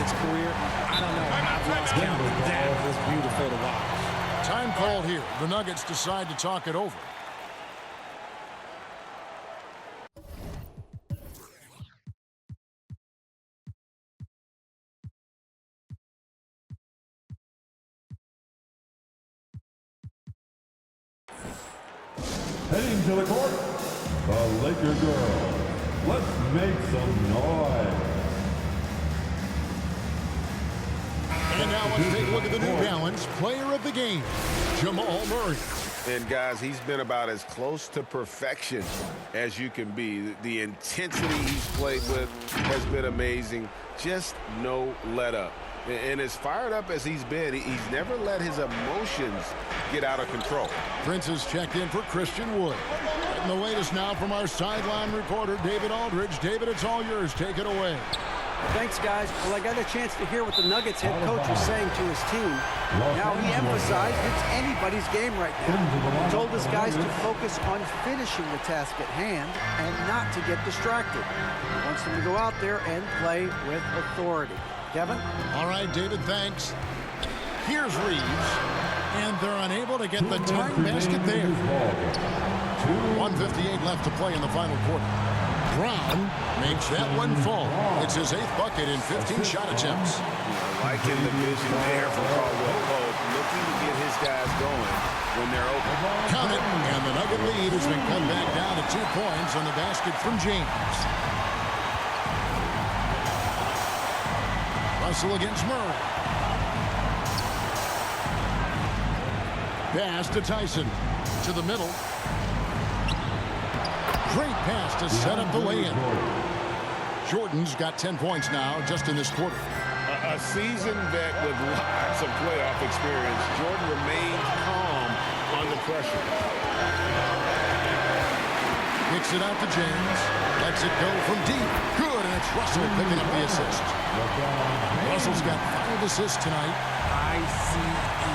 Nuggets career, I don't know. I've lost count. That was beautiful to watch. Time called here. The Nuggets decide to talk it over. Heading to the court, the Laker girls. Let's make some noise. And now let's take a look at the New Balance player of the game, Jamal Murray. And, guys, he's been about as close to perfection as you can be. The intensity he's played with has been amazing. Just no let-up. And as fired up as he's been, he's never let his emotions get out of control. Prince has checked in for Christian Wood. And the latest now from our sideline reporter, David Aldridge. David, it's all yours. Take it away. Thanks, guys. Well, I got a chance to hear what the Nuggets head coach was saying to his team. Now, he emphasized it's anybody's game right now. He told his guys to focus on finishing the task at hand and not to get distracted. He wants them to go out there and play with authority. Kevin? All right, David, thanks. Here's Reeves, and they're unable to get the tying basket there. 1:58 left to play in the final quarter. Brown makes that one fall. It's his 8th bucket in 15 shot attempts. Liking the vision there from Caldwell Pope, looking to get his guys going when they're open. Count it, and the Nugget lead has been cut back down to 2 points on the basket from James. Russell against Murray. Pass to Tyson. To the middle. Great pass to set up the lay-in. Jordan's got 10 points now just in this quarter. A seasoned vet with lots of playoff experience, Jordan remains calm under pressure. Kicks it out to James. Lets it go from deep. Good, and it's Russell picking up the assist. Russell's got 5 assists tonight. I-C-E,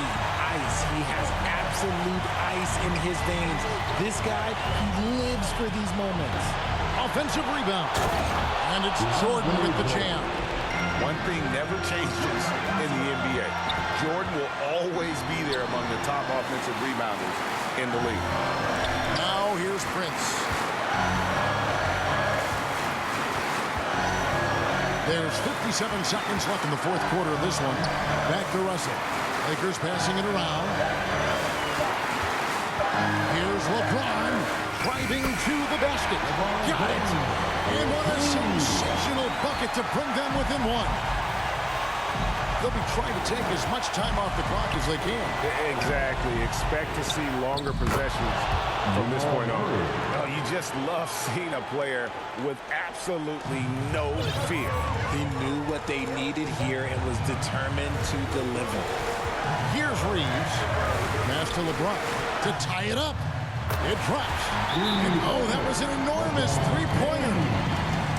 ice. He has absolute ice in his veins. This guy, he lives for these moments. Offensive rebound. And it's Jordan with the jam. One thing never changes in the NBA. Jordan will always be there among the top offensive rebounders in the league. Now here's Prince. There's 57 seconds left in the 4th quarter of this one. Back to Russell. Lakers passing it around. Here's LeBron driving to the basket. Got it. And what a sensational bucket to bring them within 1. They'll be trying to take as much time off the clock as they can. Exactly. Expect to see longer possessions from this point on. Oh, you just love seeing a player with absolutely no fear. He knew what they needed here and was determined to deliver. Here's Reeves. Pass to LeBron to tie it up. It drops. And oh, that was an enormous three-pointer.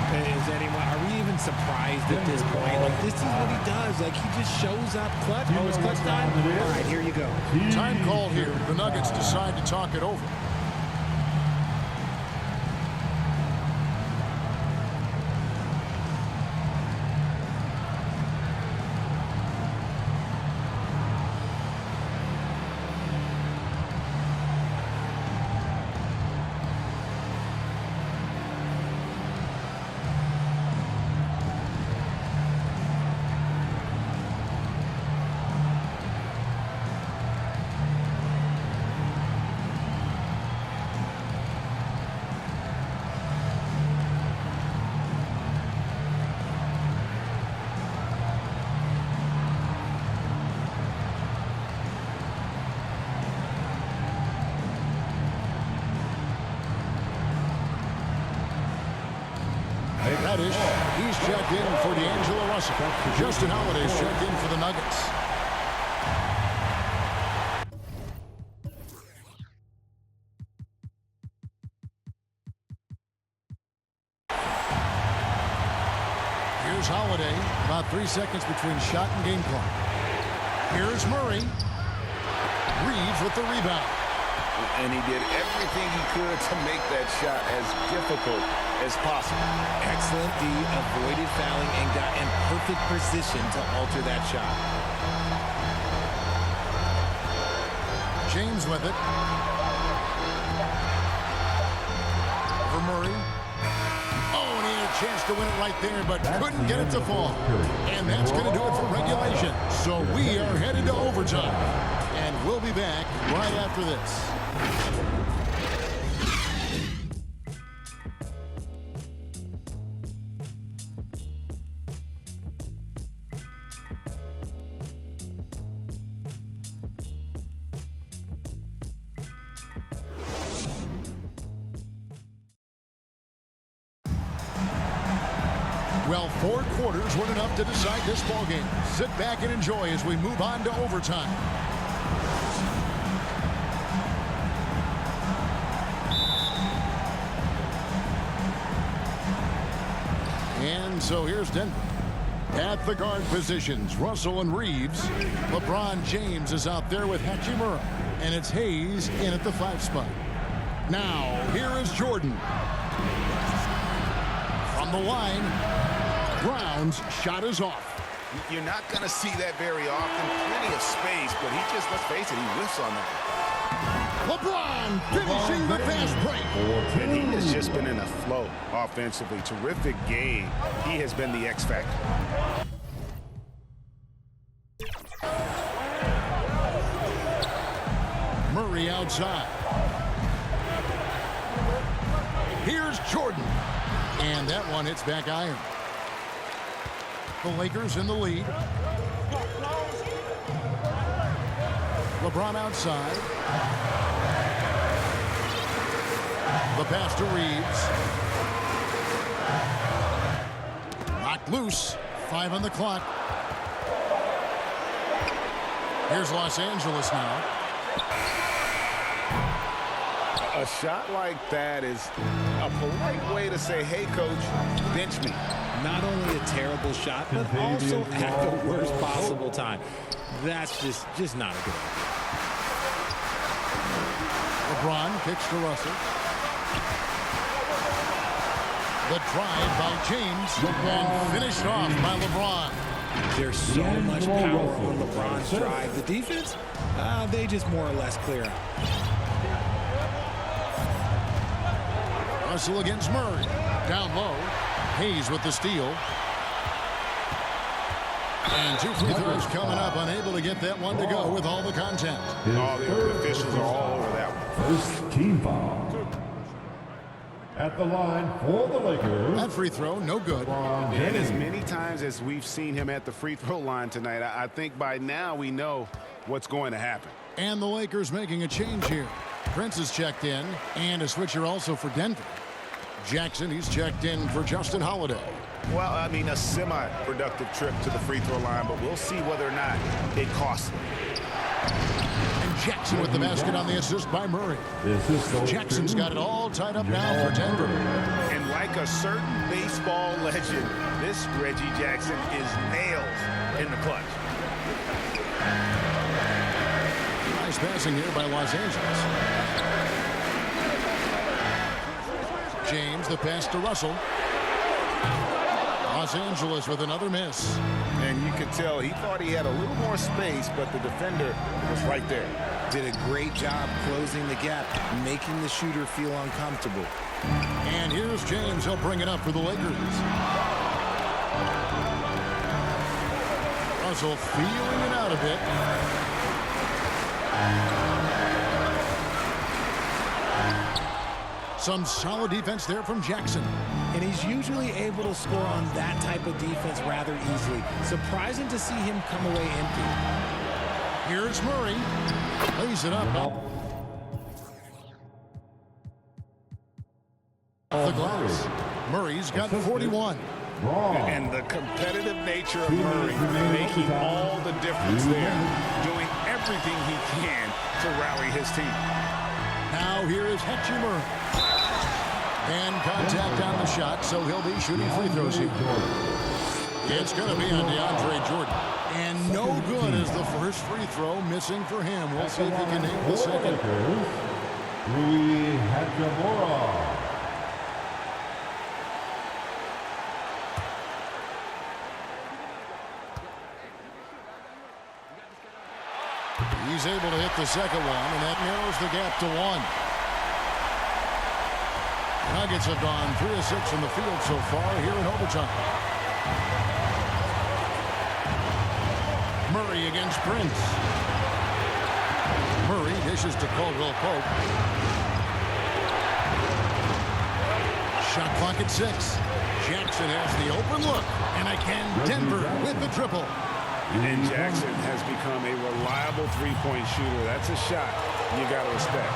Are we even surprised at this point? Like, this is what he does. Like, he just shows up clutch. Oh, it's clutch time? All right, here you go. Time called here. The Nuggets decide to talk it over. Reddish, he's checked in for D'Angelo Russell. Justin Holiday's checked in for the Nuggets. Here's Holiday, about 3 seconds between shot and game clock. Here's Murray. Reeves with the rebound. And he did everything he could to make that shot as difficult as possible. Excellent D, avoided fouling and got in perfect perfect position to alter that shot. James with it. For Murray. Oh, and he had a chance to win it right there, but couldn't get it to fall. And that's going to do it for regulation. So we are headed to overtime. And we'll be back right after this. Well, 4 quarters weren't enough to decide this ballgame. Sit back and enjoy as we move on to overtime. And so here's Denver. At the guard positions, Russell and Reeves. LeBron James is out there with Hachimura. And it's Hayes in at the 5 spot. Now, here is Jordan. From the line, Brown's shot is off. You're not going to see that very often. Plenty of space, but he just, let's face it, he whiffs on that. LeBron finishing the fast break. And he has just been in a flow offensively. Terrific game. He has been the X factor. Murray outside. Here's Jordan. And that one hits back iron. The Lakers in the lead. LeBron outside. The pass to Reeves. Knocked loose. 5 on the clock. Here's Los Angeles now. A shot like that is a polite way to say, hey, coach, bench me. Not only a terrible shot, but also at the worst possible time. That's just not a good idea. LeBron kicks to Russell. The drive by James and finished off by LeBron. There's so much power on LeBron's drive. The defense, they just more or less clear out. Russell against Murray. Down low. Hayes with the steal. And 2 free throws coming up. Unable to get that one to go with all the content. All the officials are all over that one. First team foul. At the line for the Lakers. That free throw, no good. And as many times as we've seen him at the free throw line tonight, I think by now we know what's going to happen. And the Lakers making a change here. Prince is checked in, and a switcher also for Denver. Jackson, he's checked in for Justin Holiday. Well, I mean, a semi-productive trip to the free throw line, but we'll see whether or not it costs him. And Jackson with the basket on the assist by Murray. Jackson's got it all tied up now for Denver. And like a certain baseball legend, this Reggie Jackson is nails in the clutch. Nice passing here by Los Angeles. James, the pass to Russell. Los Angeles with another miss. And you could tell he thought he had a little more space, but the defender was right there. Did a great job closing the gap, making the shooter feel uncomfortable. And here's James. He'll bring it up for the Lakers. Russell feeling it out a bit. Some solid defense there from Jackson. And he's usually able to score on that type of defense rather easily. Surprising to see him come away empty. Here's Murray. Lays it up. The glass. Murray's got 41. And the competitive nature of Murray making all the difference there. Doing everything he can to rally his team. Now here is Hachimura. And contact on the shot, so he'll be shooting free throws here. It's going to be on DeAndre Jordan. And no good is the first free throw missing for him. We'll see if he can hit the second. Rui Hachimura. He's able to hit the second one, and that narrows the gap to 1. Nuggets have gone 3 of 6 from the field so far here in overtime. Murray against Prince. Murray dishes to Caldwell Pope. Shot clock at 6. Jackson has the open look, and again Denver with the triple. And Jackson has become a reliable three-point shooter. That's a shot you got to respect.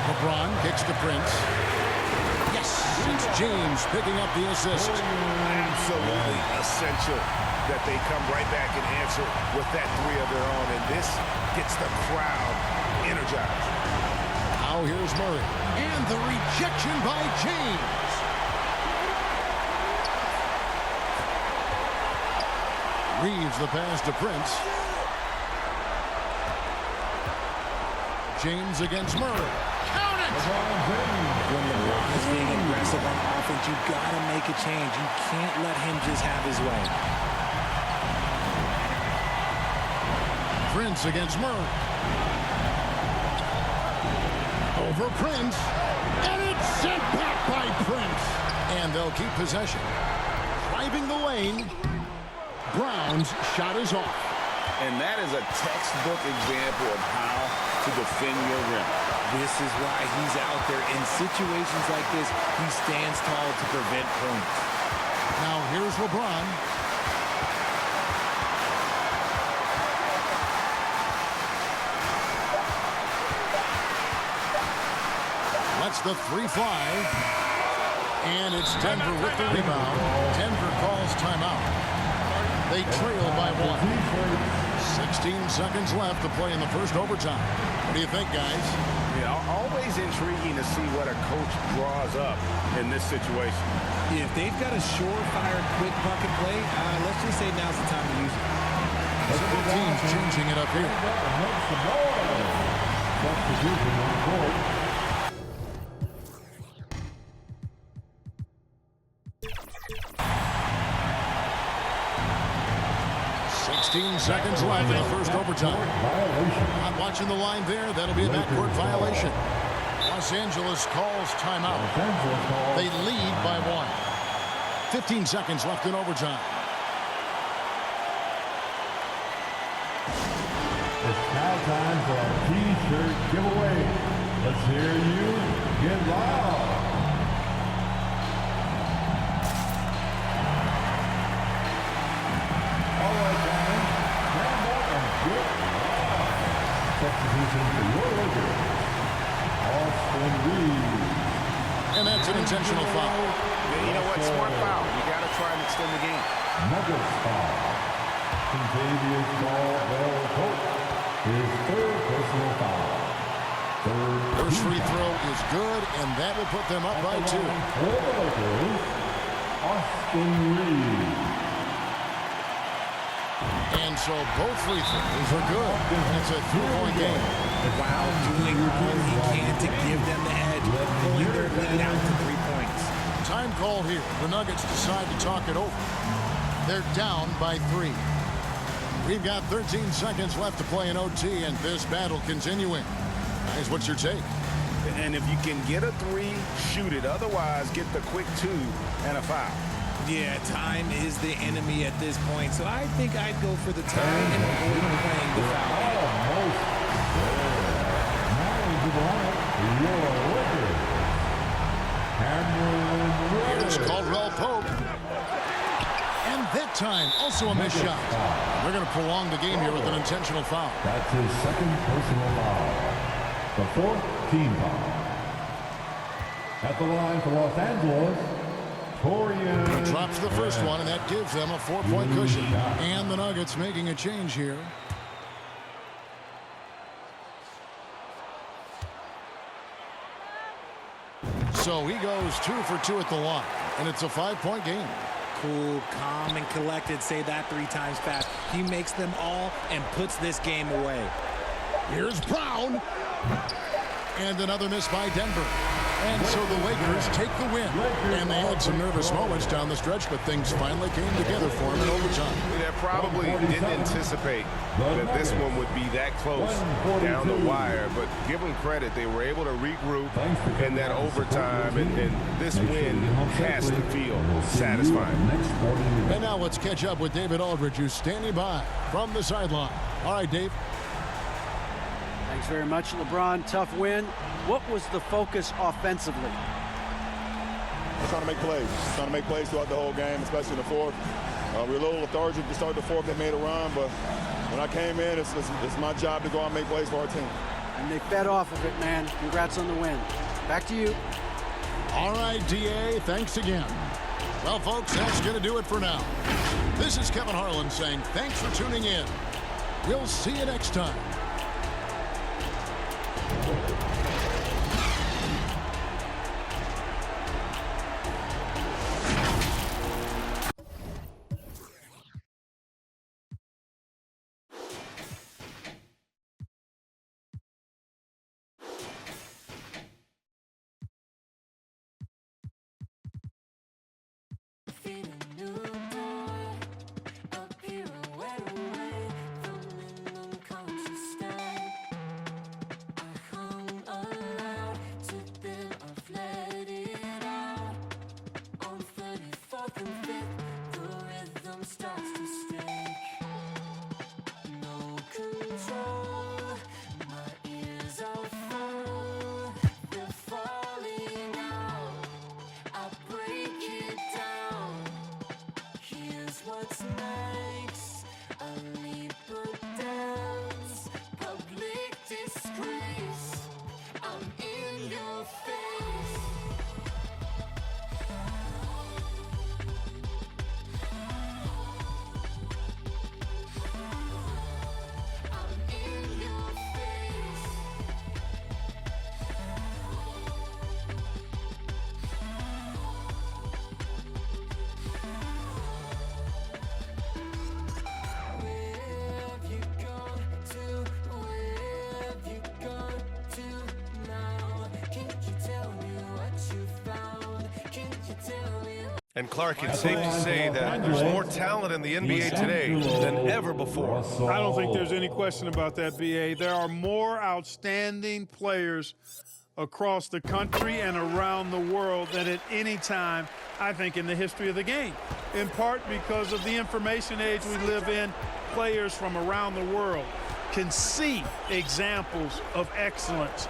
LeBron kicks to Prince. Yes, it's James picking up the assist. Absolutely essential that they come right back and answer with that three of their own. And this gets the crowd energized. Now here's Murray. And the rejection by James. Reeves the pass to Prince. James against Murray. Count it! When LeBron is being aggressive on offense, you got to make a change. You can't let him just have his way. Prince against Murray. Over Prince. And it's sent back by Prince. And they'll keep possession. Driving the lane. Brown's shot is off. And that is a textbook example of how to defend your rim. This is why he's out there. In situations like this, he stands tall to prevent points. Now here's LeBron. Lets the three fly. And it's Denver with the rebound. Denver calls timeout. They trail by 1. 16 seconds left to play in the first overtime. What do you think, guys? Yeah, always intriguing to see what a coach draws up in this situation. If they've got a surefire quick bucket play, let's just say now's the time to use it. Several teams changing it up here. Substitution on the court. 16 seconds left in the first overtime. Not watching the line there. That'll be a backcourt violation. Los Angeles calls timeout. They lead by 1. 15 seconds left in overtime. It's now time for a T-shirt giveaway. Let's hear you get loud. All right, guys, stand up and get loud. Substitution for your Lakers, Austin Reeves. And that's an intentional foul. Yeah, you know what? Smart foul. You got to try and extend the game. Nuggets foul. Contavious Caldwell Pope. His third personal foul. First free throw is good, and that will put them up by 2. For the Lakers, Austin Reeves. And so both free throws are good. It's a 2-point game. Wow, doing all he can to give them the edge, pulling their lead out to 3 points. Time called here. The Nuggets decide to talk it over. They're down by 3. We've got 13 seconds left to play in OT, and this battle continuing. Guys, what's your take? And if you can get a 3, shoot it. Otherwise, get the quick 2 and a foul. Yeah, time is the enemy at this point, so I think I'd go for the tie and avoid playing the foul. Almost there. Now into the lineup, your Lakers, Cameron Here's Reddish. Caldwell Pope. And that time, also a missed shot. They're going to prolong the game here with an intentional foul. That's his second personal foul. The fourth team foul. At the line for Los Angeles, Torian. Drops the first one, and that gives them a 4-point cushion. And the Nuggets making a change here. So he goes 2 for 2 at the line, and it's a 5-point game. Cool, calm, and collected. Say that 3 times fast. He makes them all and puts this game away. Here's Brown. And another miss by Denver. And so the Lakers take the win. And they had some nervous moments down the stretch, but things finally came together for them in overtime. They probably didn't anticipate that this one would be that close down the wire, but give them credit. They were able to regroup in that overtime, and this win has to feel satisfying. And now let's catch up with David Aldridge, who's standing by from the sideline. All right, Dave. Thanks very much, LeBron. Tough win. What was the focus offensively? Trying to make plays. Trying to make plays throughout the whole game, especially in the fourth. We were a little lethargic to start the fourth. They made a run, but when I came in, it's my job to go out and make plays for our team. And they fed off of it, man. Congrats on the win. Back to you. All right, D.A., thanks again. Well, folks, that's going to do it for now. This is Kevin Harlan saying thanks for tuning in. We'll see you next time. And Clark, it's safe to say that there's more talent in the NBA today than ever before. I don't think there's any question about that, B.A. There are more outstanding players across the country and around the world than at any time, I think, in the history of the game. In part because of the information age we live in, players from around the world can see examples of excellence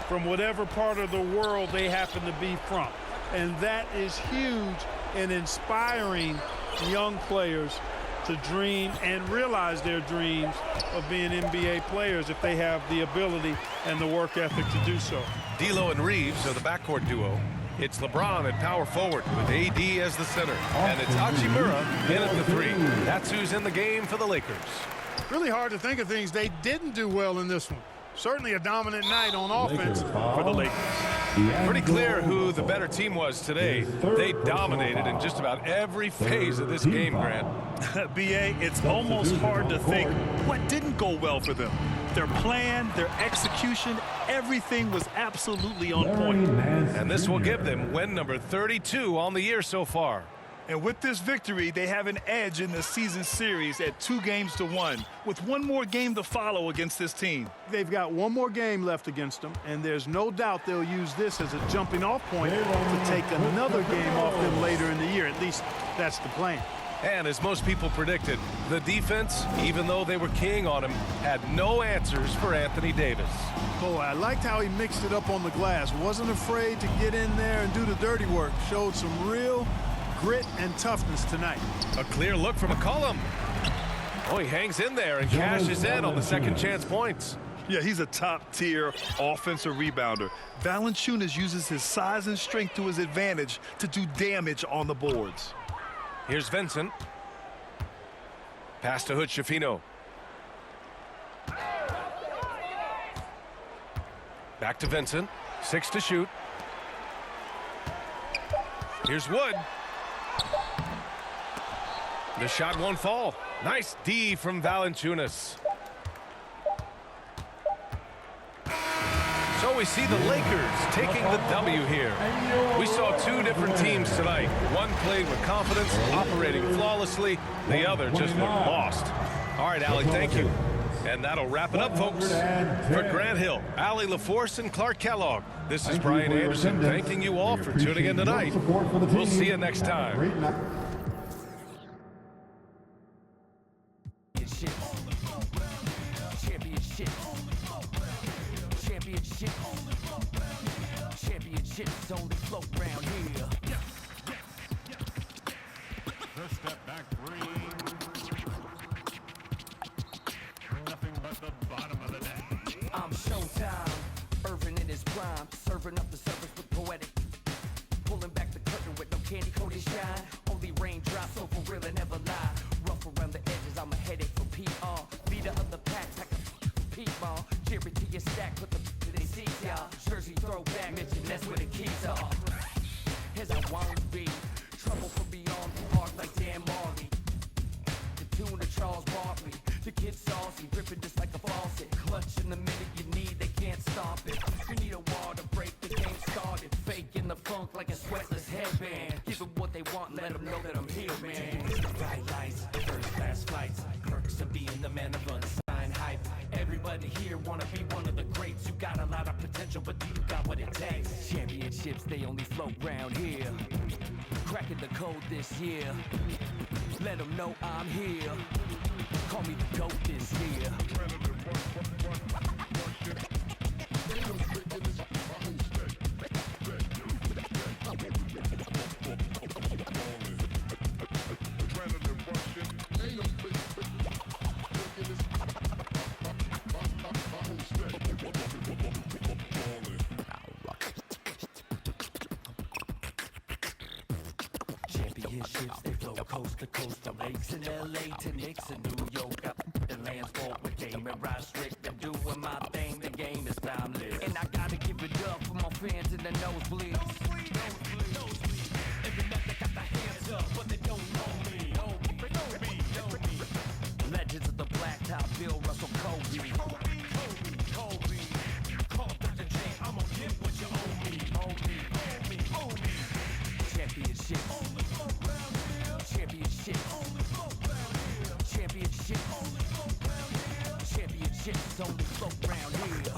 from whatever part of the world they happen to be from. And that is huge in inspiring young players to dream and realize their dreams of being NBA players if they have the ability and the work ethic to do so. D'Lo and Reeves are the backcourt duo. It's LeBron at power forward with AD as the center. And it's Hachimura in at the three. That's who's in the game for the Lakers. Really hard to think of things they didn't do well in this one. Certainly a dominant night on offense for the Lakers. Pretty clear who the better team was today. They dominated in just about every phase of this game, Grant. B.A., it's almost hard to think what didn't go well for them. Their plan, their execution, everything was absolutely on point. And this will give them win number 32 on the year so far. And with this victory, they have an edge in the season series at 2-1, with one more game to follow against this team. They've got one more game left against them, and there's no doubt they'll use this as a jumping-off point to take another game off them later in the year. At least that's the plan. And as most people predicted, the defense, even though they were keying on him, had no answers for Anthony Davis. Boy, I liked how he mixed it up on the glass. Wasn't afraid to get in there and do the dirty work. Showed some real grit and toughness tonight. A clear look from McCollum. Oh, he hangs in there and cashes in on the second chance points. Yeah, he's a top-tier offensive rebounder. Valanciunas uses his size and strength to his advantage to do damage on the boards. Here's Vincent. Pass to Hood-Schifino. Back to Vincent. 6 to shoot. Here's Wood. The shot won't fall. Nice D from Valanciunas. So we see the Lakers taking the W here. We saw two different teams tonight. One played with confidence, operating flawlessly. The other just looked lost. All right, Allie, thank you. And that'll wrap it up, folks. For Grant Hill, Allie LaForce, and Clark Kellogg, this is Brian Anderson thanking you all for tuning in tonight. We'll see you next time. Championships only float round here. The step back three. Nothing but the bottom of the net. I'm Showtime, Irvin in his prime, serving up the service with poetic. Pulling back the curtain with no candy coated shine. Only raindrops, so for real and never lie. Rough around the edges, I'm a headache for PR. Leader of the pack, like a peep-ball. Jerry to your stack, put the to they see y'all. Jersey throwback, mention that's where the keys are. As I won't be, trouble from beyond the heart like Dan Marley. The tune of Charles Barkley. The kid saucy, dripping just like a faucet. Clutch in the minute you need, they can't stop it. You need a wall to break the game started. Faking the funk like a sweatless headband. Give them what they want, let them know that I'm here, man. Bright lights, first class flights. Perks of being the man of unsigned hype. Everybody here wanna be one of the greats. You got a lot of potential, but do you got what it takes? Championships, they only float round here. Cracking the code this year. Let them know I'm here. Call me the GOAT this year. Championships, they flow coast to coast, from lakes in LA to Knicks in New York. The lands fall with game and ride strict. I'm doing my thing, the game is timeless. And I gotta give it up for my fans in the nosebleeds. Every night they got their hands up, but they don't know me. Legends of the blacktop, Bill Russell, Kobe. Call Dr. J, I'm gonna get what you owe me. Championships. Championships only float round here.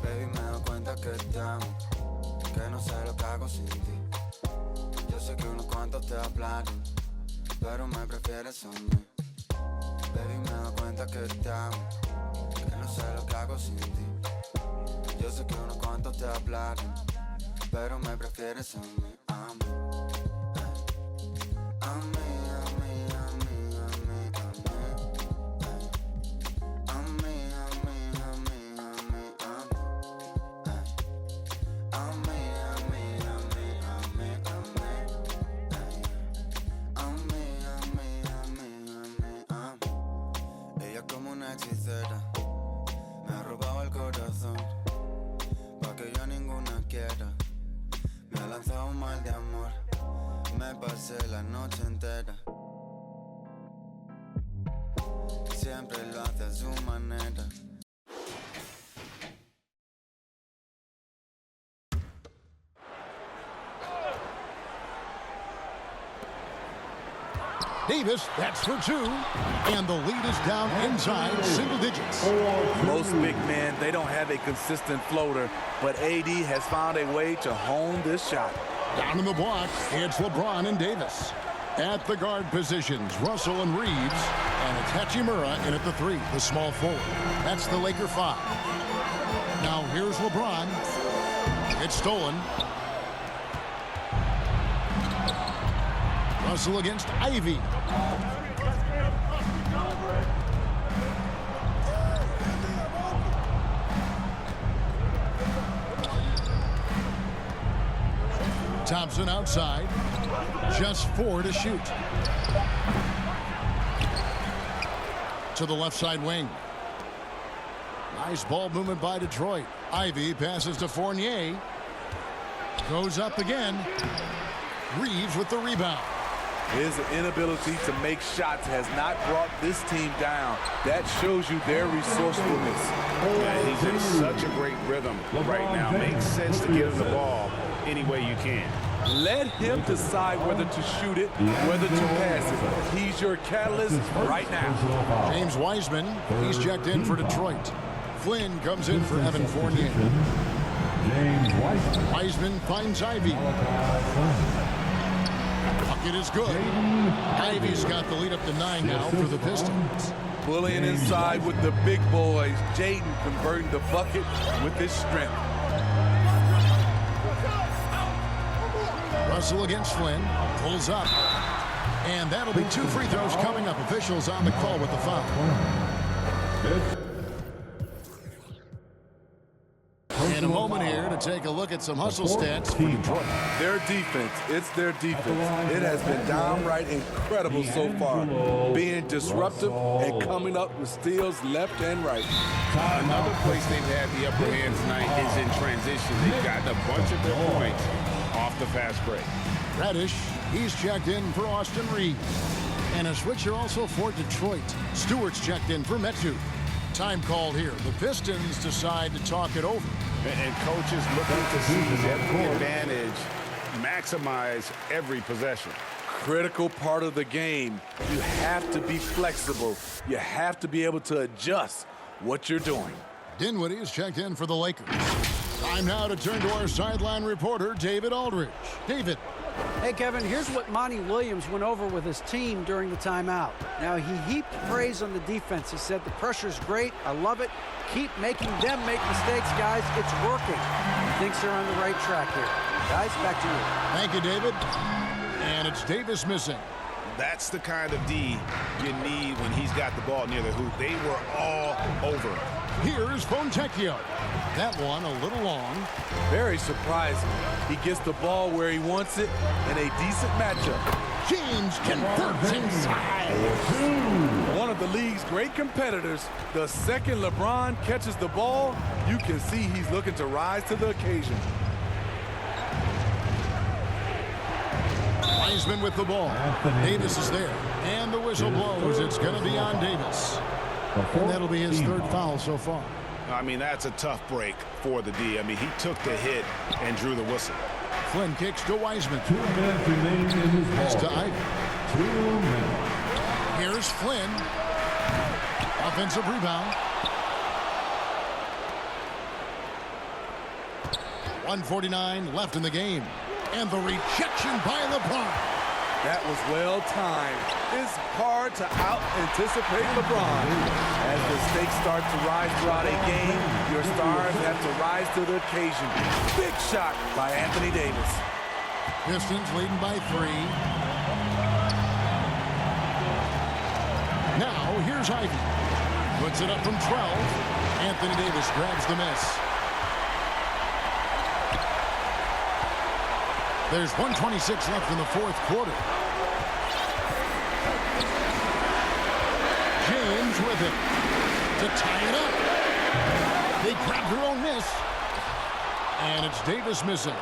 Baby, me doy cuenta que te amo, que no sé lo que hago sin ti. Yo sé que unos cuantos te hablan, pero me prefieres a mí. Baby, me doy cuenta que te amo, que no sé lo que hago sin ti. Yo sé que unos cuantos te hablan, pero me prefieres a mí. A mí, a mí, a mí, a mí, a mí, a mí, a mí, a mí, a mí, a mí, a mí. Ella como una hechicera me ha robado el corazón pa' que yo ninguna quiera. Me ha lanzado un mal de amor, me pasé la noche entera. Siempre lo hace a su manera. Davis, that's for two. And the lead is down inside single digits. Most big men, they don't have a consistent floater, but AD has found a way to hone this shot. Down in the block, it's LeBron and Davis. At the guard positions, Russell and Reeves. And it's Hachimura in at the three, the small forward. That's the Laker five. Now here's LeBron. It's stolen. Russell against Ivy. Thompson outside. Just 4 to shoot. To the left side wing. Nice ball movement by Detroit. Ivy passes to Fournier. Goes up again. Reeves with the rebound. His inability to make shots has not brought this team down. That shows you their resourcefulness. Yeah, he's in such a great rhythm right now. Makes sense to get him the ball any way you can. Let him decide whether to shoot it, whether to pass it. He's your catalyst right now. James Wiseman, he's checked in for Detroit. Flynn comes in for Evan Fournier. James Wiseman. Wiseman finds Ivy. Bucket is good. Ivy's got the lead up to 9 now for the Pistons. Bullying inside with the big boys. Jaden converting the bucket with his strength. Russell against Flynn. Pulls up. And that'll be 2 free throws coming up. Officials on the call with the foul. In a moment here to take a look at some hustle stats for Detroit. Their defense, it's their defense. It has been downright incredible so far. Being disruptive and coming up with steals left and right. Another place they've had the upper hand tonight is in transition. They've gotten a bunch of good points off the fast break. Radish, he's checked in for Austin Reeves. And a switcher also for Detroit. Stewart's checked in for Metu. Time called here. The Pistons decide to talk it over. And coaches looking to seize every advantage, maximize every possession. Critical part of the game. You have to be flexible. You have to be able to adjust what you're doing. Dinwiddie is checked in for the Lakers. Time now to turn to our sideline reporter, David Aldridge. David. Hey, Kevin, here's what Monty Williams went over with his team during the timeout. Now, he heaped praise on the defense. He said, the pressure's great. I love it. Keep making them make mistakes, guys. It's working. He thinks they're on the right track here. Guys, back to you. Thank you, David. And it's Davis missing. That's the kind of D you need when he's got the ball near the hoop. They were all over him. Here's Fontecchio. That one a little long. Very surprising. He gets the ball where he wants it in a decent matchup. James converts inside. One of the league's great competitors. The second LeBron catches the ball, you can see he's looking to rise to the occasion. Wiseman with the ball. Davis is there. And the whistle blows. It's going to be on Davis. And that'll be his 3rd foul so far. I mean, that's a tough break for the D. I mean, he took the hit and drew the whistle. Flynn kicks to Wiseman. 2 minutes remaining in this ball. Pass to Ivy. 2 minutes. Here's Flynn. Offensive rebound. 1:49 left in the game. And the rejection by LeBron. That was well timed. It's hard to out-anticipate LeBron. As the stakes start to rise throughout a game, your stars have to rise to the occasion. Big shot by Anthony Davis. Pistons leading by 3. Now, here's Ivy. Puts it up from 12. Anthony Davis grabs the miss. There's 1:26 left in the 4th quarter. James with it to tie it up. They grabbed their own miss. And it's Davis missing.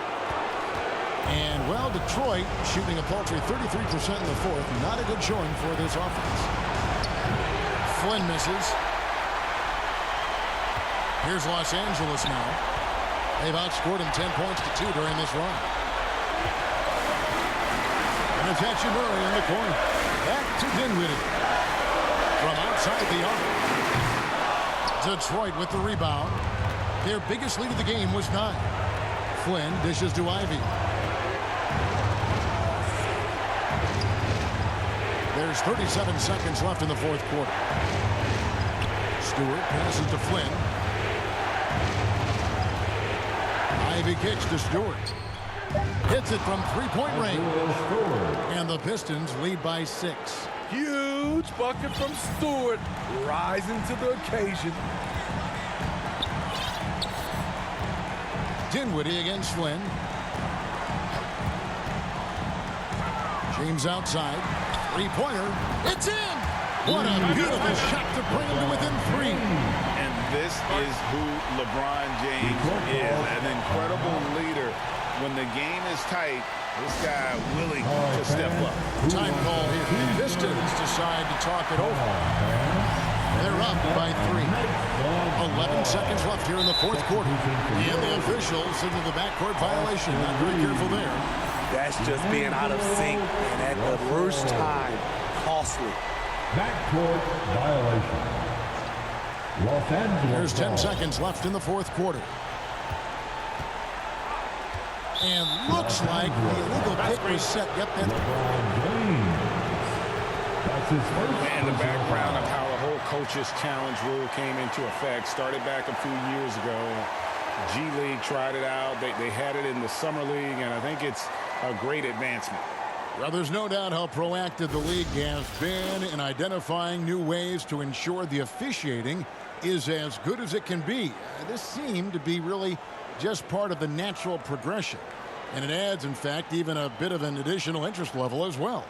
And, well, Detroit shooting a paltry 33% in the 4th. Not a good showing for this offense. Flynn misses. Here's Los Angeles now. They've outscored him 10 points to 2 during this run. And it's Hachimura in the corner. Back to Dinwiddie. From outside the arc. Detroit with the rebound. Their biggest lead of the game was 9. Flynn dishes to Ivy. There's 37 seconds left in the 4th quarter. Stewart passes to Flynn. Ivy kicks to Stewart. Hits it from 3-point range. And the Pistons lead by 6. Huge bucket from Stewart, rising to the occasion. Dinwiddie against Flynn. James outside. Three-pointer. It's in! What a beautiful shot to bring him to within 3. And this is who LeBron James is, an incredible leader. When the game is tight, this guy willing to step up. Time call here. The Pistons decide to talk it over. They're up by 3. 11 seconds left here in the fourth quarter. And the officials signal the backcourt violation. Not very careful there. That's just being out of sync and at the worst time. Costly. Backcourt violation. Los Angeles. There's 10 seconds left in the fourth quarter. And looks like the illegal pick was set. Yep, that's his first. And the background of how the whole coaches challenge rule came into effect started back a few years ago. G League tried it out. They had it in the summer league, and I think it's a great advancement. Well, there's no doubt how proactive the league has been in identifying new ways to ensure the officiating is as good as it can be. This seemed to be really just part of the natural progression. And it adds, in fact, even a bit of an additional interest level as well.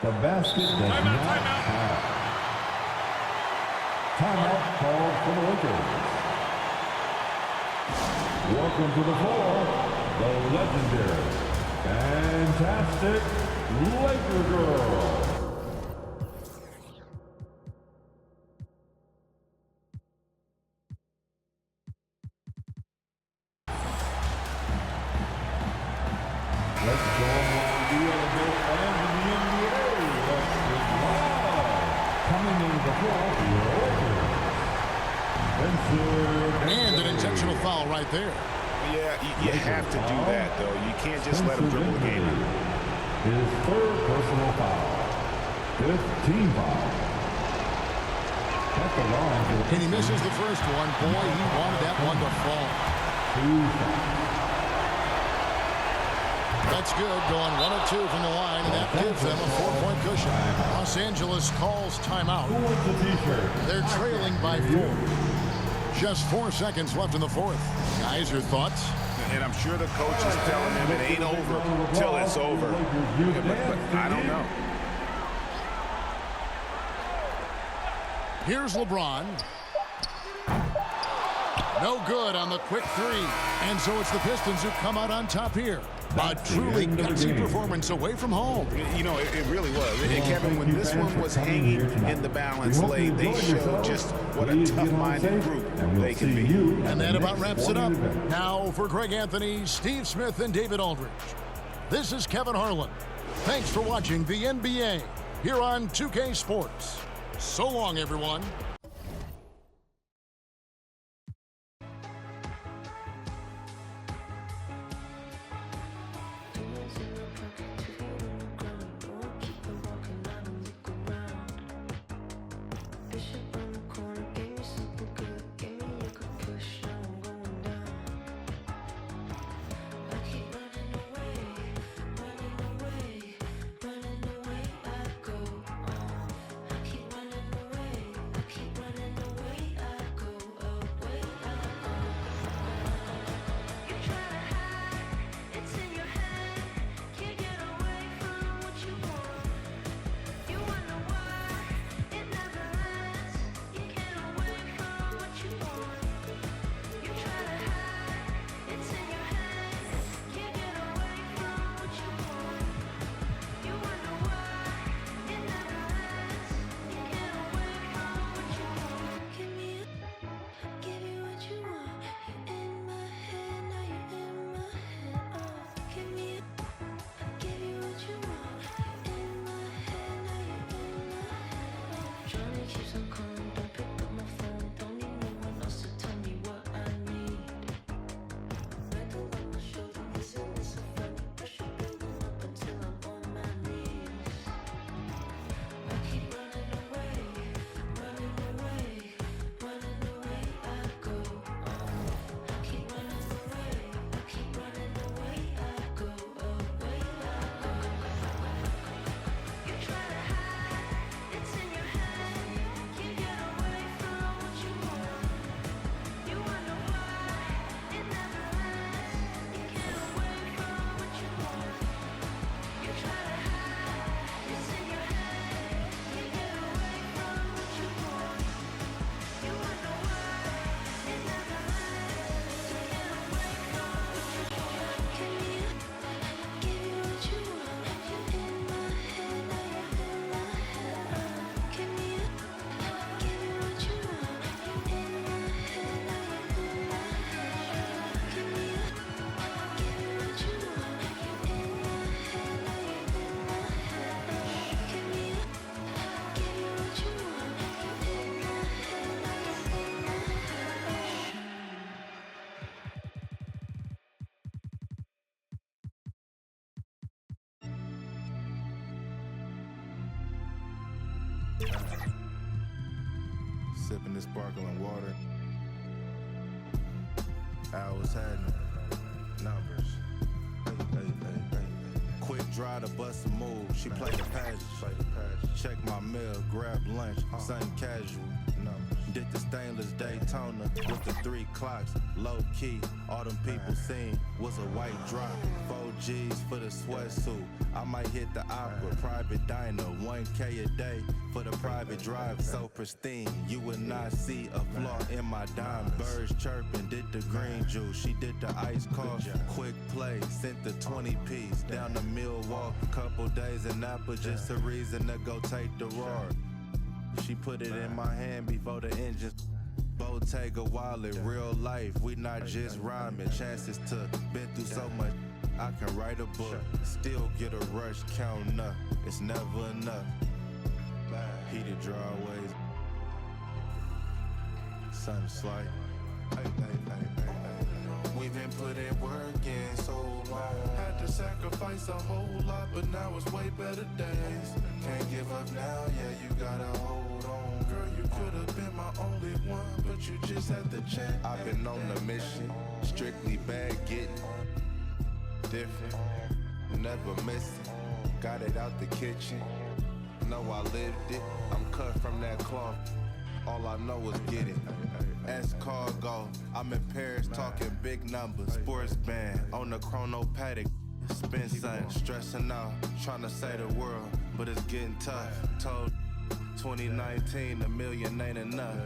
The basket does not count. Timeout called for the Lakers. Welcome to the floor, the legendary, fantastic Laker Girl. Let's go on the other fans in the NBA. Let's get live. Coming into the floor, and an intentional foul right there. Yeah, you have to do that, though. You can't just let him dribble the game out. His third personal foul. 5th team foul. At the line. And he misses the first one. Boy, he wanted that one to fall. 2 fouls. That's good, going 1 of 2 from the line, and that gives them a 4-point cushion. Los Angeles calls timeout. They're trailing by 4. Just 4 seconds left in the fourth. Guys, your thoughts? And I'm sure the coach is telling him it ain't over till it's over. But I don't know. Here's LeBron. No good on the quick 3. And so it's the Pistons who come out on top here. A truly gutsy performance away from home. You know, it really was. And Kevin, when this one was hanging in the balance late, they showed just what a tough-minded group they can be. And that about wraps it up. Now for Greg Anthony, Steve Smith, and David Aldridge. This is Kevin Harlan. Thanks for watching the NBA here on 2K Sports. So long, everyone. Keep Sipping this sparkling water. Hours happening. Numbers. Hey. Quick drive to bust a move. She played the passage. Check my mail, grab lunch. Something casual. Did the stainless Daytona with the 3 clocks. Low key, all them people seen was a white drop. 4 G's for the sweatsuit. I might hit the opera, private diner, 1K a day for the private drive. So pristine, you would not see a flaw in my diamonds. Birds chirping, did the green juice. She did the iced coffee. Quick play, sent the 20-piece down to Milwaukee. Couple days in Napa, just a reason to go take the roar. She put it in my hand before the engine. Bottega wallet, real life, we not just rhyming. Chances to been through so much, I can write a book. Still get a rush counting up, it's never enough. Heated drawways, sun slight. We've been putting work in so long. Had to sacrifice a whole lot, but now it's way better days. Can't give up now, yeah, you gotta hold on. Girl, you could have been my only one, but you just had the chance. I've been on a mission, strictly bad getting. Different, never missing. Got it out the kitchen, know I lived it. I'm cut from that cloth, all I know is get it. Cargo, I'm in Paris talking big numbers. Sports band on the chrono paddock. Spin something, stressing out, trying to say the world, but it's getting tough. Told 2019, $1 million ain't enough.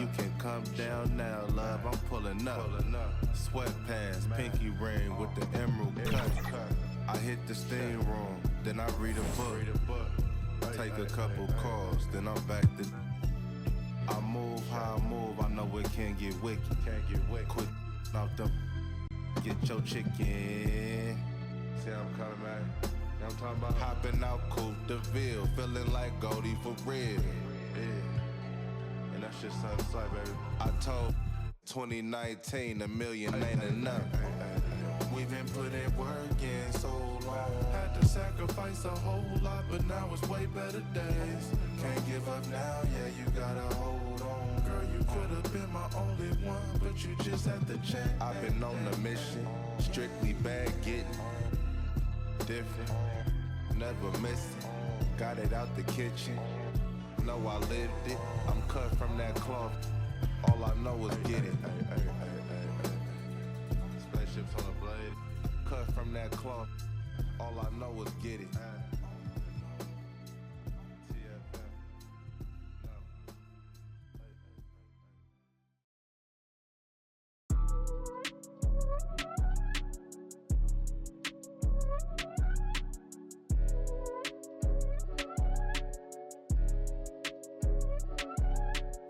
You can come down now, love, I'm pulling up. Sweatpants, pinky ring with the emerald cut. I hit the steam room, then I read a book. Take a couple calls, then I'm back to... I move how I move, I know it can get wicked. Quick off them, get your chicken. See how I'm coming, man? You know what I'm talking about? Hopping out Coupe de Ville, feeling like Goldie for real. Yeah. And that's just something to say, baby. I told 2019, $1 million ain't enough. We've been putting work in so long. Had to sacrifice a whole lot, but now it's way better days. Can't give up now, yeah, you gotta hold on. Girl, you could have been my only one, but you just had the chance. I've been on a mission, strictly bad getting. Different, never missing. Got it out the kitchen, know I lived it. I'm cut from that cloth, all I know is get it. Spaceships on a blade, cut from that cloth, all I know is get it.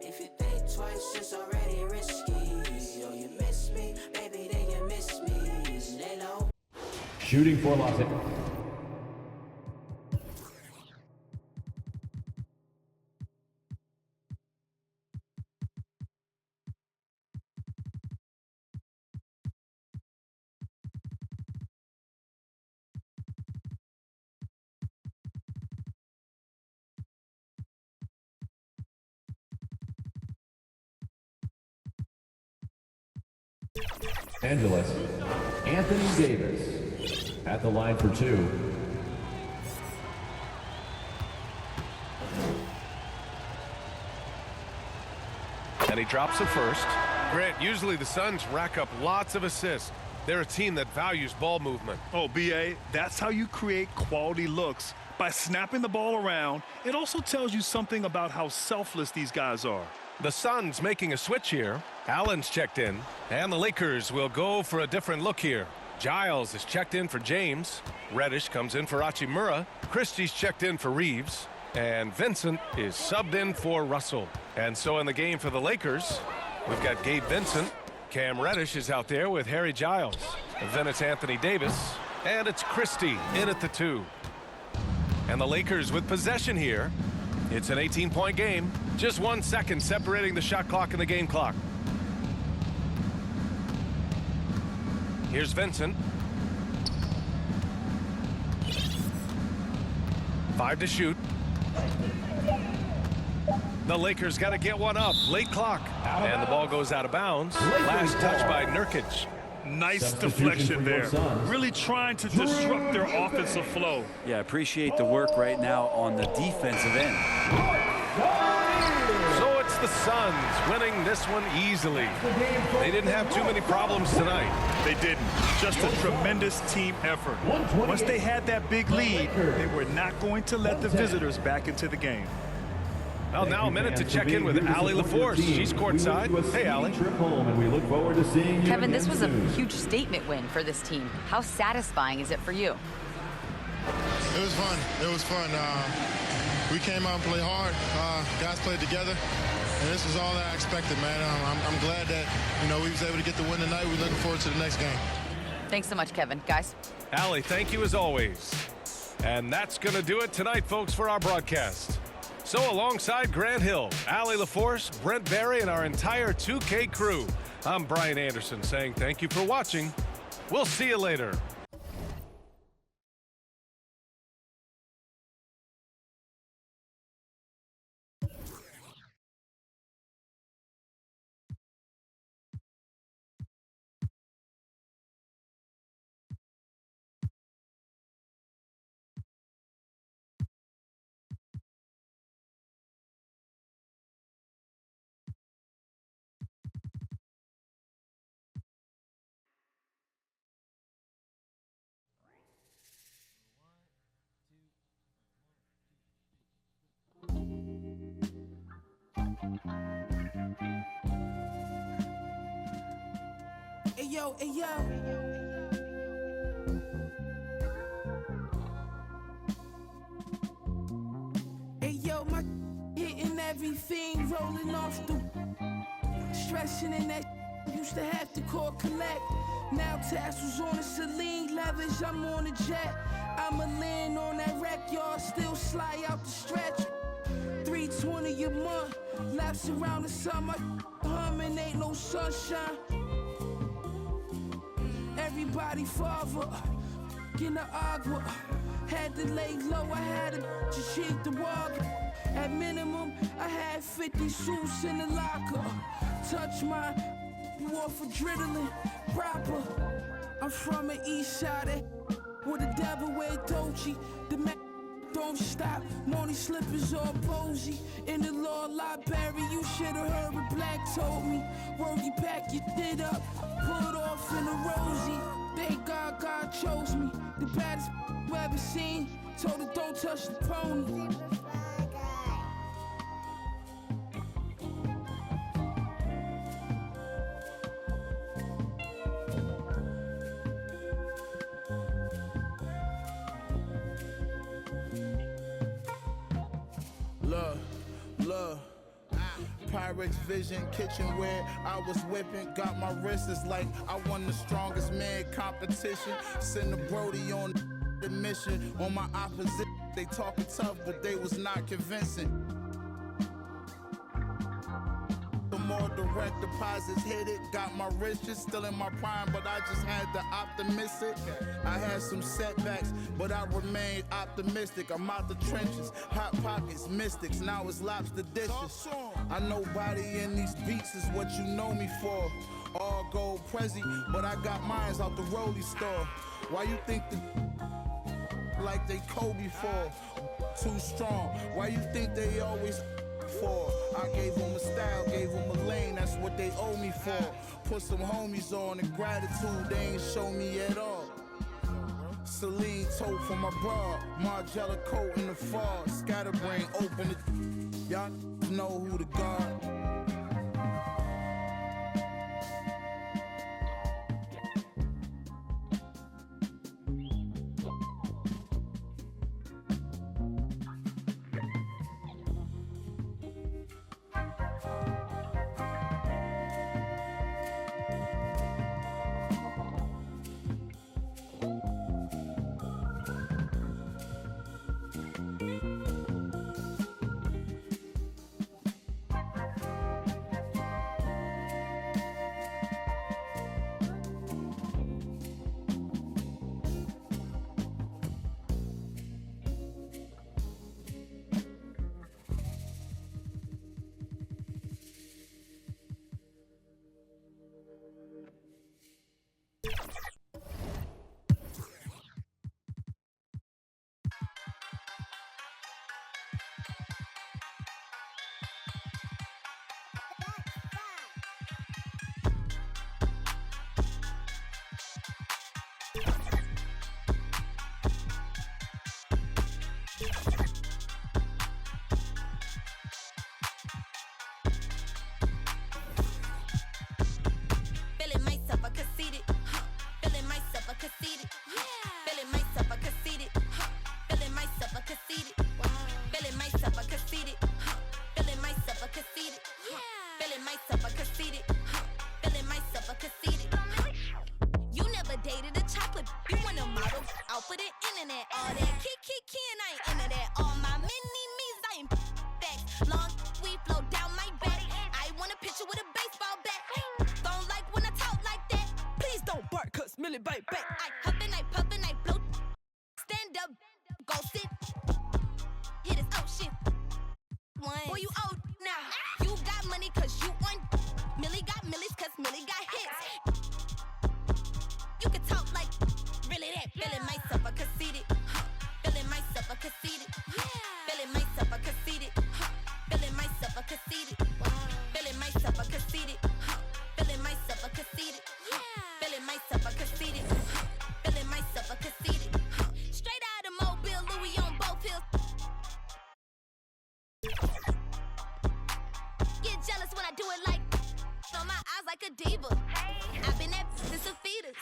If you think twice, it's already risky. Oh, you miss me, baby, then you miss me. Lay low. Shooting for Los Angeles. Angeles, Anthony Davis at the line for 2. And he drops it first. Grant, usually the Suns rack up lots of assists. They're a team that values ball movement. Oh, B.A., that's how you create quality looks. By snapping the ball around, it also tells you something about how selfless these guys are. The Suns making a switch here. Allen's checked in, and the Lakers will go for a different look here. Giles is checked in for James. Reddish comes in for Hachimura. Christie's checked in for Reeves. And Vincent is subbed in for Russell. And so in the game for the Lakers, we've got Gabe Vincent. Cam Reddish is out there with Harry Giles. And then it's Anthony Davis. And it's Christie in at the 2. And the Lakers with possession here. It's an 18-point game. Just 1 second separating the shot clock and the game clock. Here's Vincent. 5 to shoot. The Lakers got to get one up. Late clock. And the ball goes out of bounds. Last touch by Nurkic. Nice deflection there. Really trying to disrupt their offensive flow. Yeah, appreciate the work right now on the defensive end. So it's the Suns winning this one easily. They didn't have too many problems tonight. They didn't. Just a tremendous team effort. Once they had that big lead, they were not going to let the visitors back into the game. Well, now a minute to check in with Allie LaForce. She's courtside. Hey, Allie. Kevin, this was a huge statement win for this team. How satisfying is it for you? It was fun. It was fun. We came out and played hard. Guys played together. And this was all that I expected, man. I'm glad that, we was able to get the win tonight. We're looking forward to the next game. Thanks so much, Kevin. Guys. Allie, thank you as always. And that's going to do it tonight, folks, for our broadcast. So alongside Grant Hill, Allie LaForce, Brent Barry, and our entire 2K crew, I'm Brian Anderson saying thank you for watching. We'll see you later. Hey yo, hey yo. Hey yo, my hitting everything, rolling off the stressing in that used to have to call collect. Now tassels on the Celine, leverage, I'm on a jet. I'ma land on that wreck, y'all still slide out the stretch. 320 a month, laps around the summer, humming, ain't no sunshine. Everybody father, in the agua. Had to lay low, I had to just cheat the water. At minimum, I had 50 suits in the locker. Touch my off adrenaline, proper. I'm from the east side, where the devil wear Dolce. The man don't stop, money slippers all posy. In the law library, you should've heard what Black told me. Rogie, pack your shit up, put off in a rosy. Thank God God chose me, the baddest you ever seen. Told her don't touch the pony. Look, Pyrex Vision, kitchenware, I was whipping, got my wrist, it's like I won the strongest man competition. Send the Brody on the mission, on my opposition, they talking tough, but they was not convincing. The more direct deposits hit it, got my riches still in my prime, but I just had to optimistic. I had some setbacks, but I remained optimistic. I'm out the trenches, hot pockets, mystics, now it's lobster dishes. I know body in these beats is what you know me for. All gold Prezi, but I got mines out the Rollie store. Why you think the like they Kobe for? Too strong. Why you think they always for? I gave them a style, gave them a lane, that's what they owe me for. Put some homies on and gratitude they ain't show me at all. Celine tote for my bra, Margiela coat in the fall, scatterbrain open it, y'all know who the guard. Millie, baby. I huffin', I puffin', I blow. Stand up, go sit. Hit this shit. Boy, you old now. You got money cause you on. Millie got millies cause Millie got hits. You can talk like really that. Feeling myself a conceited. Feeling myself a conceited. Feeling myself a conceited. Feeling myself a conceited. Feeling myself a conceited. Feeling myself a conceited. Feeling myself a conceited. Feeling myself a conceited. Straight out of Mobile, Louis on both hills. Get jealous when I do it like on my eyes like a diva. I've been at since a fetus.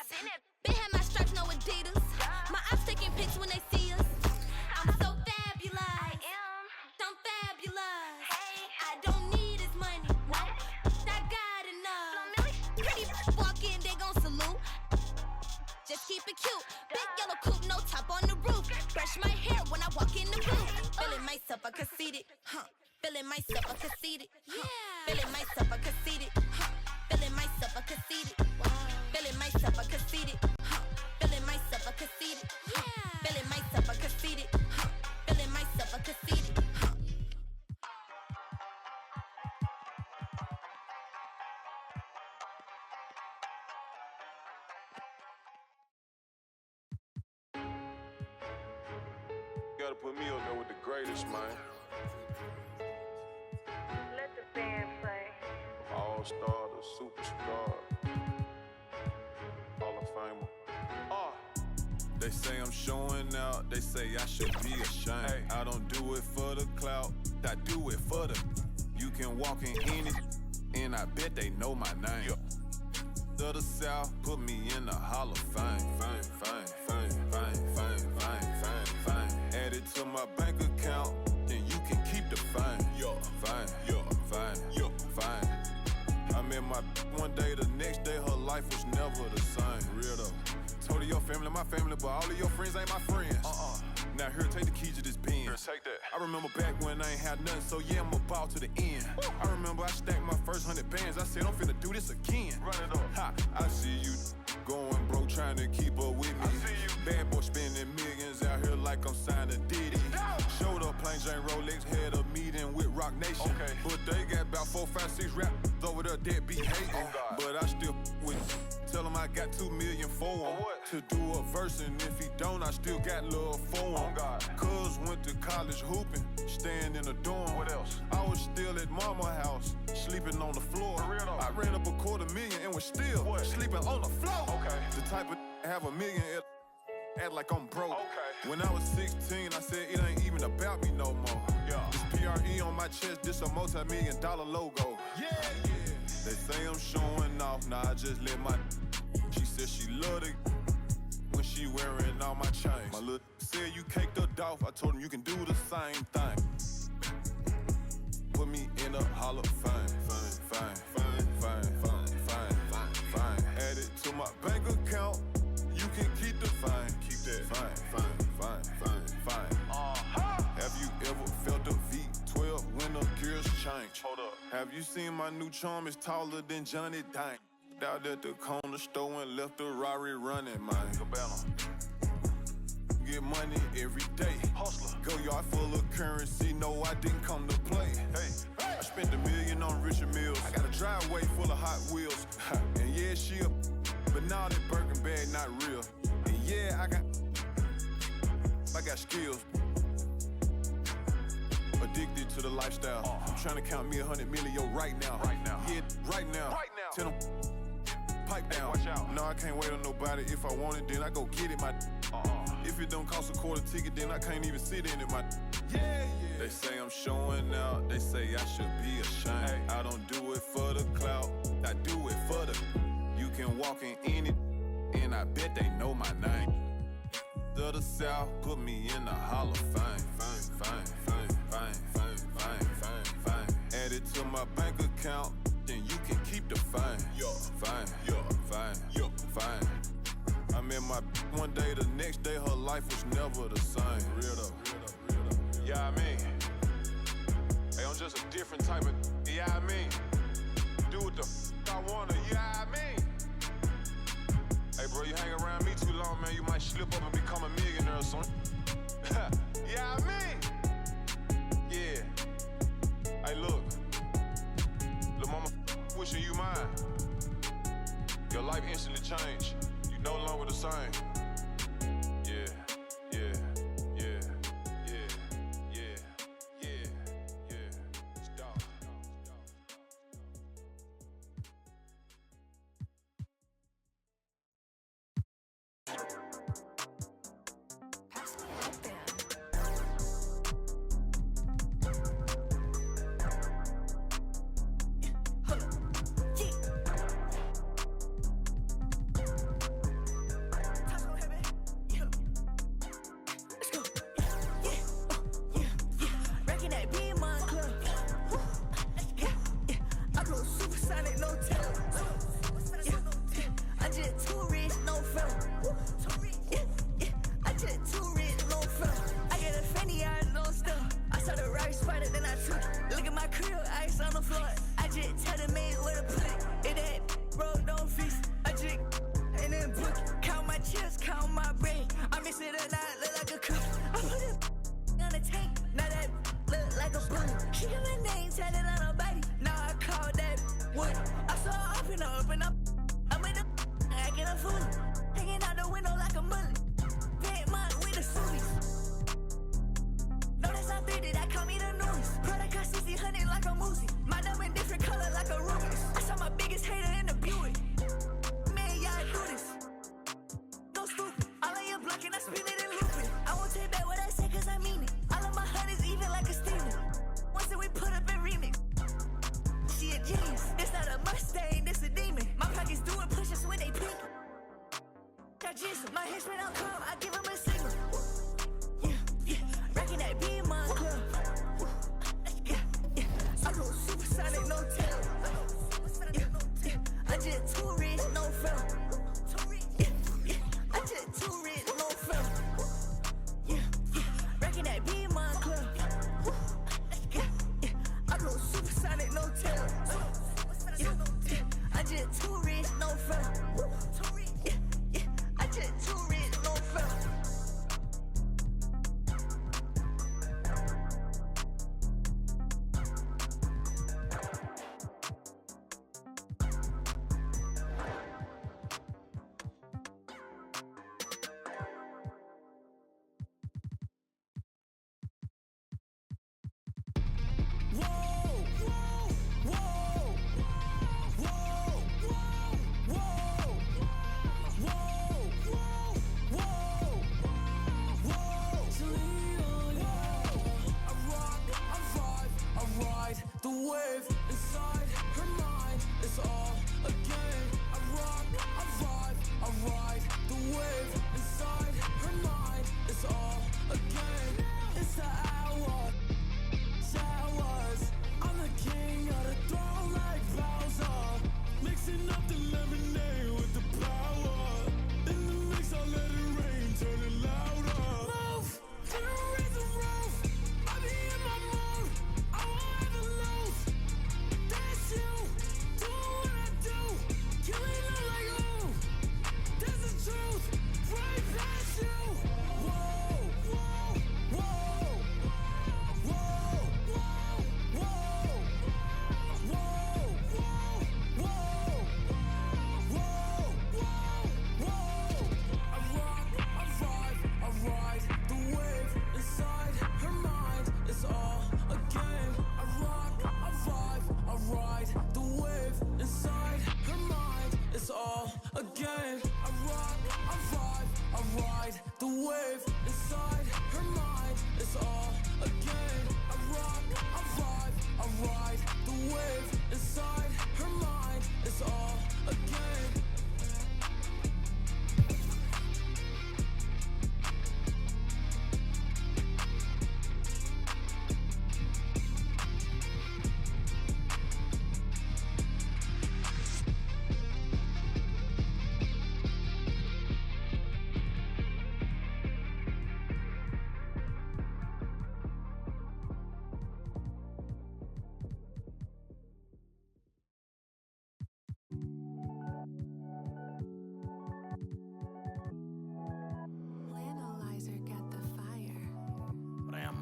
Been had my stripes, no Adidas. My eyes taking pics when they see us. I'm so fabulous. I'm fabulous. I don't need his money. I got enough. Pretty walk in, they gon' salute. Just keep it cute. Big yellow coupe, no top on the roof. Brush my hair when I walk in the booth. Feeling myself a conceited. Feeling myself a conceited. Feeling myself a conceited. Feeling myself a conceited. Feeling myself a conceited. Feeling myself a conceited. Feeling myself a conceited. Feeling myself a conceited. Gotta put me on there with the greatest, man. Let the band play. All-star to superstar. Hall of Famer. They say I'm showing out, they say I should be ashamed. Hey. I don't do it for the clout, I do it for the. You can walk in any, and I bet they know my name. To the South, put me in the Hall of Fame. Fame. Add it to my bank account, then you can keep the fame. Fine. I met my one day, the next day her life was never the same. Real though. Told her your family, my family, but all of your friends ain't my friends. Now here, take the keys to this Benz. Here, take that. I remember back when I ain't had nothing, so yeah, I'm a ball to the end. Woo. I remember I stacked my first 100 bands. I said, I'm finna do this again. Run it up. Ha, I see you going broke, trying to keep up with me. I see you. Bad boy spending millions out here like I'm signed to Diddy. Showed up, plain Jane Rolex, had a meeting with Rock Nation. Okay. But they got about 4, 5, 6 rap over there that be hating. But I still with tell him I got 2 million for him to do a verse, and if he don't, I still got love for him. Cuz went to college hooping, staying in a dorm. What else? I was still at mama house, sleeping on the floor. I ran up $250,000 and was still sleeping on the floor. Okay. The type of have $1 million act like I'm broke. Okay. When I was 16, I said it ain't even about me no more. This PRE on my chest, this a multi-million-dollar logo. Yeah. They say I'm showing off, nah, I just let my. She said she loved it when she wearing all my chains. My little said you caked her off, I told him you can do the same thing. Put me in a Hall of Fame. Fine. Add it to my bank account, you can keep the fine. Keep that. Fine. Have you ever felt a V12 when the gears change? Hold up. Have you seen my new charm is taller than Johnny Dang? Out at the corner store and left the Rari running, man. Get money every day. Hustler. Go yard full of currency, no, I didn't come to play. Hey. I spent $1 million on Richard Milles. I got a driveway full of Hot Wheels. And yeah, she a, but now that Birkin bag not real. And yeah, I got skills. Addicted to the lifestyle. I'm trying to count me 100 million right now. Yeah, right now. Tell them, pipe down. Watch out. No, I can't wait on nobody. If I want it, then I go get it. If it don't cost a quarter ticket, then I can't even sit in it. Yeah. They say I'm showing out. They say I should be ashamed. Hey. I don't do it for the clout. I do it for the. You can walk in any, and I bet they know my name. To the South, put me in the Hall of Fame. Fine. Add it to my bank account, then you can keep the fine. Fine. I met my one day, the next day her life was never the same. Real though. Yeah, I mean, hey, I'm just a different type of. Yeah, I mean, do what the I wanna. Yeah, I mean, hey, Bro, you hang around me too long, man, you might slip up and become a millionaire or something. Yeah, I mean. Yeah. Hey, look. Lil' mama wishing you mine. Your life instantly changed. You no longer the same. Yeah, yeah, yeah, yeah, yeah, yeah, yeah. It's dog.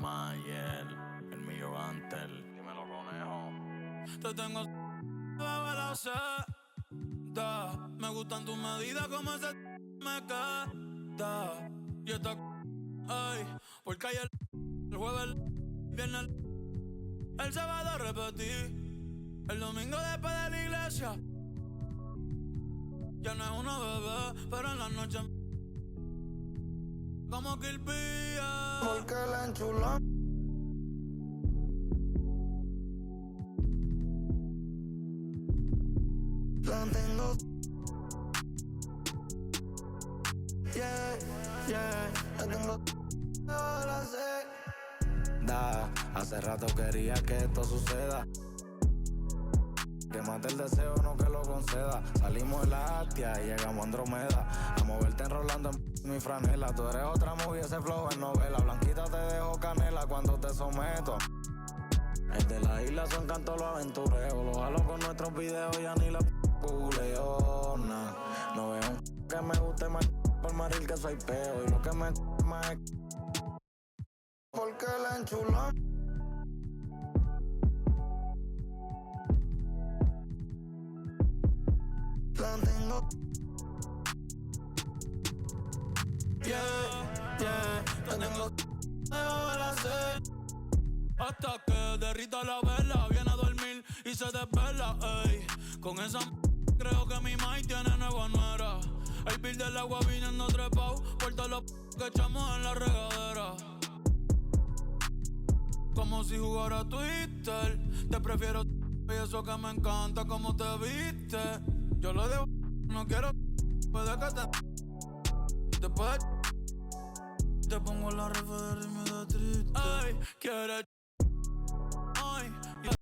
más ayer, el mío antes. Dímelo, conejo. Te tengo bajo la seda. Me gustan tus medidas, como ese me queda. Y esta ay, porque ayer, el jueves, el viernes, el sábado repetí. El domingo después de la iglesia. Ya no es una bebé, pero en la noche como que el pilla. Porque la enchula. La tengo. Yeah, yeah. La tengo. La sé. Hace rato quería que esto suceda. Que mate el deseo, no que lo conceda. Salimos de la Actia y llegamos a Andromeda. A moverte enrolando en mi franela. Tú eres otra movie, ese flow en novela. Blanquita te dejo canela cuando te someto. El de la isla son cantos los aventureos. Los jalo con nuestros videos, ya ni la culeona. No veo un que me guste más por maril que soy peo. Y lo que me más es porque la enchula. La tengo. Yeah, la tengo. Hasta que derrita la vela, viene a dormir y se desvela, ey. Con esa creo que mi mai tiene nueva nuera. El bill del agua viniendo trepao por todos los que echamos en la regadera. Como si jugara Twitter. Te prefiero y eso que me encanta como te viste. Yo lo dejo, no quiero. Puede que te pongo la refa de ritmo de triste. Ay, quieres